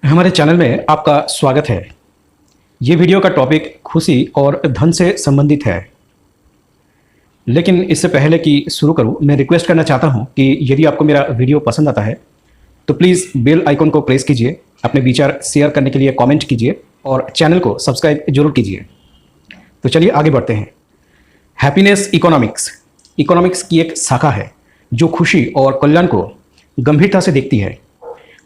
हमारे चैनल में आपका स्वागत है। ये वीडियो का टॉपिक खुशी और धन से संबंधित है। लेकिन इससे पहले कि शुरू करूं, मैं रिक्वेस्ट करना चाहता हूं कि यदि आपको मेरा वीडियो पसंद आता है तो प्लीज़ बेल आइकन को प्रेस कीजिए, अपने विचार शेयर करने के लिए कमेंट कीजिए और चैनल को सब्सक्राइब जरूर कीजिए। तो चलिए आगे बढ़ते हैं। हैप्पीनेस इकोनॉमिक्स इकोनॉमिक्स की एक शाखा है जो खुशी और कल्याण को गंभीरता से देखती है।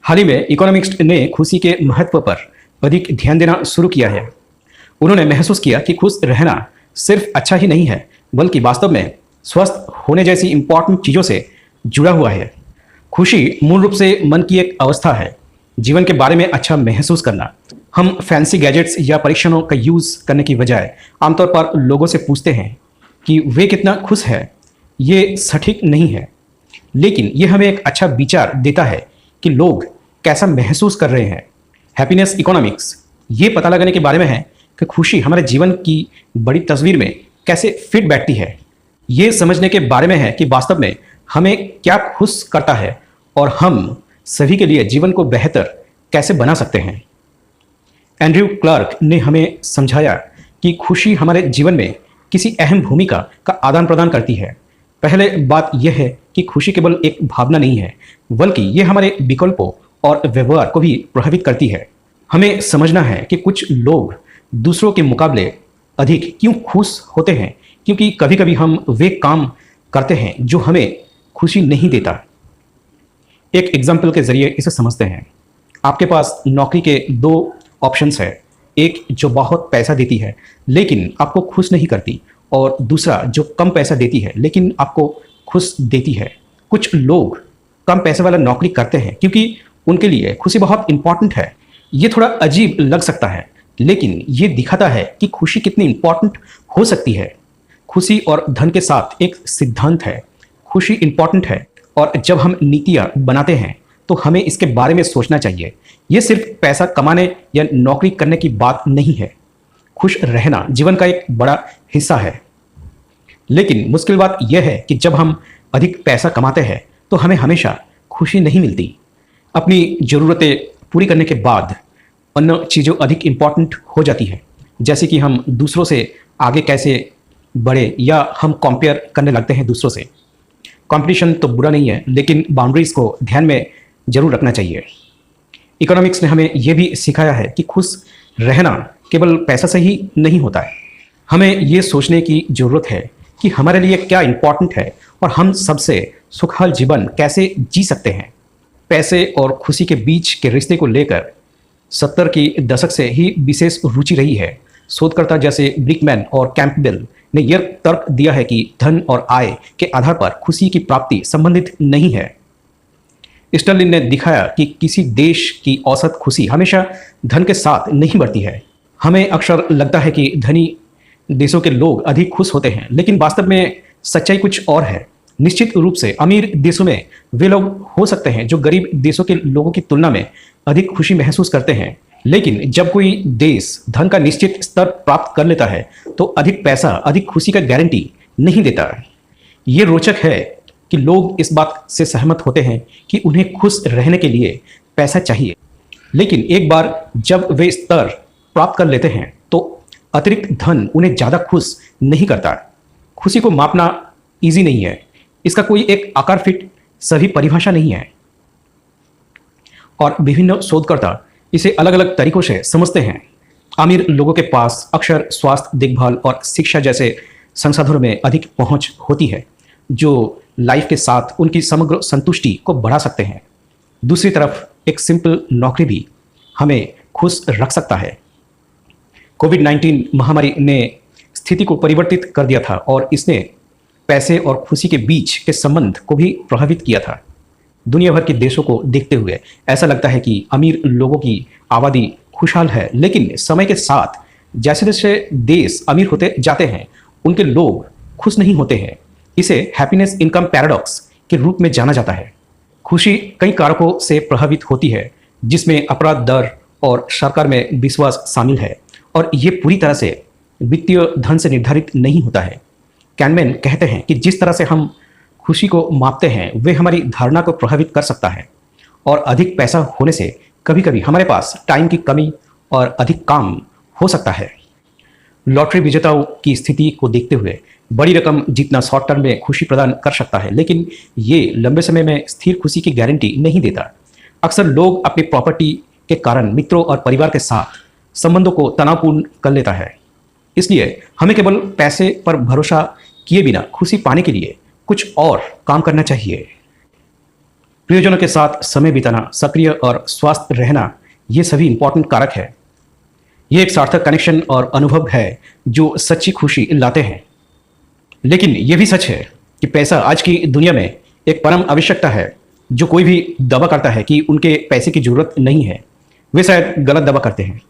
हाल ही में इकोनॉमिक्स ने खुशी के महत्व पर अधिक ध्यान देना शुरू किया है। उन्होंने महसूस किया कि खुश रहना सिर्फ अच्छा ही नहीं है, बल्कि वास्तव में स्वस्थ होने जैसी इंपॉर्टेंट चीज़ों से जुड़ा हुआ है। खुशी मूल रूप से मन की एक अवस्था है, जीवन के बारे में अच्छा महसूस करना। हम फैंसी गैजेट्स या परीक्षणों का यूज़ करने की बजाय आमतौर पर लोगों से पूछते हैं कि वे कितना खुश है। ये सटीक नहीं है, लेकिन ये हमें एक अच्छा विचार देता है कि लोग कैसा महसूस कर रहे हैं। हैप्पीनेस इकोनॉमिक्स ये पता लगाने के बारे में है कि खुशी हमारे जीवन की बड़ी तस्वीर में कैसे फिट बैठती है। ये समझने के बारे में है कि वास्तव में हमें क्या खुश करता है और हम सभी के लिए जीवन को बेहतर कैसे बना सकते हैं। एंड्रयू क्लार्क ने हमें समझाया कि खुशी हमारे जीवन में किसी अहम भूमिका का आदान प्रदान करती है। पहले बात यह है कि खुशी केवल एक भावना नहीं है, बल्कि यह हमारे विकल्पों और व्यवहार को भी प्रभावित करती है। हमें समझना है कि कुछ लोग दूसरों के मुकाबले अधिक क्यों खुश होते हैं, क्योंकि कभी कभी हम वे काम करते हैं जो हमें खुशी नहीं देता। एक एग्जाम्पल के जरिए इसे समझते हैं। आपके पास नौकरी के दो ऑप्शंस है, एक जो बहुत पैसा देती है लेकिन आपको खुश नहीं करती, और दूसरा जो कम पैसा देती है लेकिन आपको खुश देती है। कुछ लोग कम पैसे वाला नौकरी करते हैं क्योंकि उनके लिए खुशी बहुत इंपॉर्टेंट है। ये थोड़ा अजीब लग सकता है, लेकिन ये दिखाता है कि खुशी कितनी इंपॉर्टेंट हो सकती है। खुशी और धन के साथ एक सिद्धांत है, खुशी इंपॉर्टेंट है, और जब हम नीतियाँ बनाते हैं तो हमें इसके बारे में सोचना चाहिए। ये सिर्फ पैसा कमाने या नौकरी करने की बात नहीं है। खुश रहना जीवन का एक बड़ा हिस्सा है, लेकिन मुश्किल बात यह है कि जब हम अधिक पैसा कमाते हैं तो हमें हमेशा खुशी नहीं मिलती। अपनी ज़रूरतें पूरी करने के बाद अन्य चीज़ों अधिक इम्पॉर्टेंट हो जाती है, जैसे कि हम दूसरों से आगे कैसे बढ़े या हम कंपेयर करने लगते हैं दूसरों से। कंपटीशन तो बुरा नहीं है, लेकिन बाउंड्रीज़ को ध्यान में जरूर रखना चाहिए। इकोनॉमिक्स ने हमें यह भी सिखाया है कि खुश रहना केवल पैसा से ही नहीं होता है। हमें ये सोचने की ज़रूरत है कि हमारे लिए क्या इम्पॉर्टेंट है और हम सबसे सुखद जीवन कैसे जी सकते हैं। पैसे और खुशी के बीच के रिश्ते को लेकर 70 की दशक से ही विशेष रुचि रही है। शोधकर्ता जैसे ब्रिकमैन और कैंपबेल ने यह तर्क दिया है कि धन और आय के आधार पर खुशी की प्राप्ति संबंधित नहीं है। स्टर्लिन ने दिखाया कि किसी देश की औसत खुशी हमेशा धन के साथ नहीं बढ़ती है। हमें अक्सर लगता है कि धनी देशों के लोग अधिक खुश होते हैं, लेकिन वास्तव में सच्चाई कुछ और है। निश्चित रूप से अमीर देशों में वे लोग हो सकते हैं जो गरीब देशों के लोगों की तुलना में अधिक खुशी महसूस करते हैं, लेकिन जब कोई देश धन का निश्चित स्तर प्राप्त कर लेता है तो अधिक पैसा अधिक खुशी का गारंटी नहीं देता। ये रोचक है कि लोग इस बात से सहमत होते हैं कि उन्हें खुश रहने के लिए पैसा चाहिए, लेकिन एक बार जब वे स्तर प्राप्त कर लेते हैं तो अतिरिक्त धन उन्हें ज़्यादा खुश नहीं करता। खुशी को मापना ईजी नहीं है, इसका कोई एक आकार फिट सभी परिभाषा नहीं है, और विभिन्न शोधकर्ता इसे अलग अलग तरीकों से समझते हैं। अमीर लोगों के पास अक्सर स्वास्थ्य देखभाल और शिक्षा जैसे संसाधनों में अधिक पहुंच होती है, जो लाइफ के साथ उनकी समग्र संतुष्टि को बढ़ा सकते हैं। दूसरी तरफ एक सिंपल नौकरी भी हमें खुश रख सकता है। कोविड-19 महामारी ने स्थिति को परिवर्तित कर दिया था और इसने पैसे और खुशी के बीच के संबंध को भी प्रभावित किया था। दुनिया भर के देशों को देखते हुए ऐसा लगता है कि अमीर लोगों की आबादी खुशहाल है, लेकिन समय के साथ जैसे जैसे देश अमीर होते जाते हैं उनके लोग खुश नहीं होते हैं। इसे हैप्पीनेस इनकम पैराडॉक्स के रूप में जाना जाता है। खुशी कई कारकों से प्रभावित होती है, जिसमें अपराध दर और सरकार में विश्वास शामिल है, और ये पूरी तरह से वित्तीय धन से निर्धारित नहीं होता है। कैनमैन कहते हैं कि जिस तरह से हम खुशी को मापते हैं वे हमारी धारणा को प्रभावित कर सकता है, और अधिक पैसा होने से कभी कभी हमारे पास टाइम की कमी और अधिक काम हो सकता है। लॉटरी विजेताओं की स्थिति को देखते हुए बड़ी रकम जीतना शॉर्ट टर्म में खुशी प्रदान कर सकता है, लेकिन ये लंबे समय में स्थिर खुशी की गारंटी नहीं देता। अक्सर लोग अपनी प्रॉपर्टी के कारण मित्रों और परिवार के साथ संबंधों को तनावपूर्ण कर लेता है। इसलिए हमें केवल पैसे पर भरोसा किए बिना खुशी पाने के लिए कुछ और काम करना चाहिए। प्रियजनों के साथ समय बिताना, सक्रिय और स्वस्थ रहना, ये सभी इंपॉर्टेंट कारक है। ये एक सार्थक कनेक्शन और अनुभव है जो सच्ची खुशी लाते हैं। लेकिन यह भी सच है कि पैसा आज की दुनिया में एक परम आवश्यकता है। जो कोई भी दावा करता है कि उनके पैसे की जरूरत नहीं है, वे शायद गलत दावा करते हैं।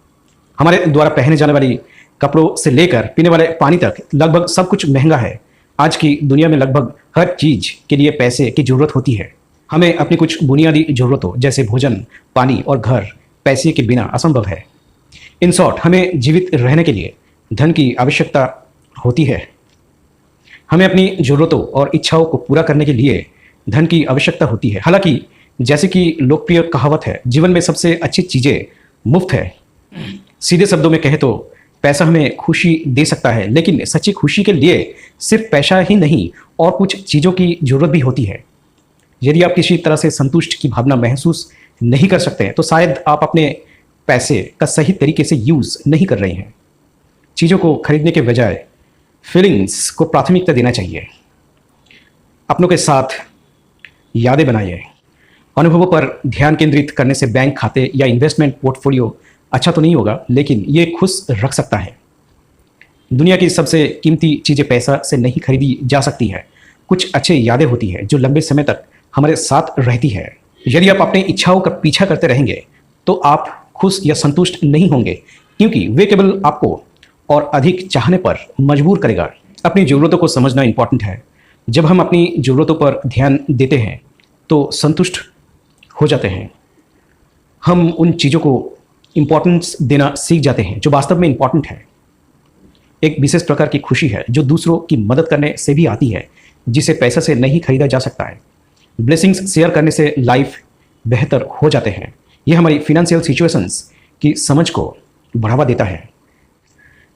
हमारे द्वारा पहने जाने वाली कपड़ों से लेकर पीने वाले पानी तक लगभग सब कुछ महंगा है। आज की दुनिया में लगभग हर चीज के लिए पैसे की जरूरत होती है। हमें अपनी कुछ बुनियादी जरूरतों जैसे भोजन, पानी और घर पैसे के बिना असंभव है। इन शॉर्ट, हमें जीवित रहने के लिए धन की आवश्यकता होती है। हमें अपनी जरूरतों और इच्छाओं को पूरा करने के लिए धन की आवश्यकता होती है। हालांकि जैसे कि लोकप्रिय कहावत है, जीवन में सबसे अच्छी चीजें मुफ्त है। सीधे शब्दों में कहे तो पैसा हमें खुशी दे सकता है, लेकिन सच्ची खुशी के लिए सिर्फ पैसा ही नहीं और कुछ चीज़ों की जरूरत भी होती है। यदि आप किसी तरह से संतुष्ट की भावना महसूस नहीं कर सकते हैं, तो शायद आप अपने पैसे का सही तरीके से यूज़ नहीं कर रहे हैं। चीज़ों को खरीदने के बजाय फीलिंग्स को प्राथमिकता देना चाहिए। अपनों के साथ यादें बनाइए। अनुभवों पर ध्यान केंद्रित करने से बैंक खाते या इन्वेस्टमेंट पोर्टफोलियो अच्छा तो नहीं होगा, लेकिन ये खुश रख सकता है। दुनिया की सबसे कीमती चीज़ें पैसा से नहीं खरीदी जा सकती है। कुछ अच्छे यादें होती है जो लंबे समय तक हमारे साथ रहती है। यदि आप अपनी इच्छाओं का पीछा करते रहेंगे तो आप खुश या संतुष्ट नहीं होंगे, क्योंकि वे केवल आपको और अधिक चाहने पर मजबूर करेगा। अपनी ज़रूरतों को समझना इंपॉर्टेंट है। जब हम अपनी ज़रूरतों पर ध्यान देते हैं तो संतुष्ट हो जाते हैं। हम उन चीज़ों को इंपॉर्टेंस देना सीख जाते हैं जो वास्तव में इंपॉर्टेंट है। एक विशेष प्रकार की खुशी है जो दूसरों की मदद करने से भी आती है, जिसे पैसा से नहीं खरीदा जा सकता है। ब्लेसिंग्स शेयर करने से लाइफ बेहतर हो जाते हैं। यह हमारी फिनेंशियल सिचुएशंस की समझ को बढ़ावा देता है।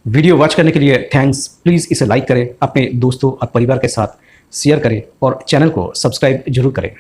वीडियो वॉच करने के लिए थैंक्स। प्लीज़ इसे लाइक करें, अपने दोस्तों और परिवार के साथ शेयर करें और चैनल को सब्सक्राइब जरूर करें।